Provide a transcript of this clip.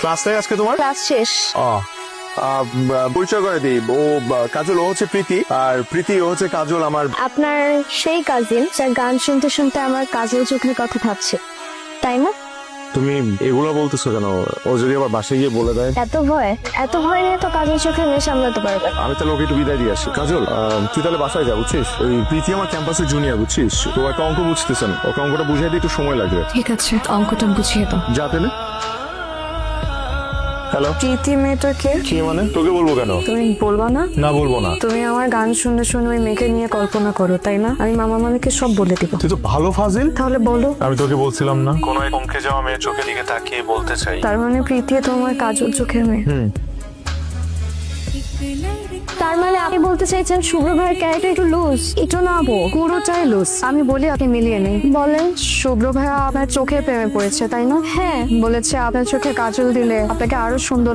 Class নেই আজকে তোমার? ক্লাস শেষ। পরিচয় করে দিই, ও কাজল, ও হচ্ছে প্রীতি, আর প্রীতি ও হচ্ছে কাজল আমার। আপনার সেই কাজিন যার গান শুনতে শুনতে আমার কাজল চোখের কথা ভাবছে, তাই না? তুমি এগুলো বলতেছো কেন? ও যদি আবার বাসায় গিয়ে বলে দেয়? এত ভয় নিয়ে তো কাজল চোখের মেয়ে সামলাতে পারবে। আমি তাহলে ওকে একটু বিদায় দিয়ে আসি। কাজল, তুই তাহলে বাসায় যা, বুঝছিস? ওই প্রীতি আমার ক্যাম্পাসে জুনিয়র, বুঝছিস? তো একটা অঙ্ক বুঝতেছেন, ওকে অঙ্কটা বুঝিয়ে দিতে একটু সময় লাগবে। ঠিক আছে, অঙ্কটা বুঝিয়ে দাও। যা তাহলে। হ্যালো, প্রীতি মেয়েটাকে কি মানে? তোকে বলবো কেন? তুমি বলবা না? না, বলবো না। তুমি আমার গান শুনে শুনে ওই মেয়েকে নিয়ে কল্পনা করো, তাই না? আমি মামা মামিকে সব বলে দিব। তুই তো ভালো ফাজিল। তাহলে বলো। আমি তোকে বলছিলাম না, কোন এক অঙ্কে যাওয়া মেয়ের চোখের দিকে তাকিয়ে বলতে চাই। তার মানে প্রীতি তোমার কাজল চোখের মেয়ে। তার মানে আপনি বলতে চাইছেন শুভ্র ভাইয়ের ক্যারেক্টার একটু লুজ? একটু না পুরোটাই লুজ। আমি বলি আপনি মিলিয়ে নেই। বলেন। শুভ্র ভাইয়া আপনার চোখে প্রেমে পড়েছে, তাই না? হ্যাঁ। বলেছে আপনার চোখে কাজল দিলে আপনাকে আরো সুন্দর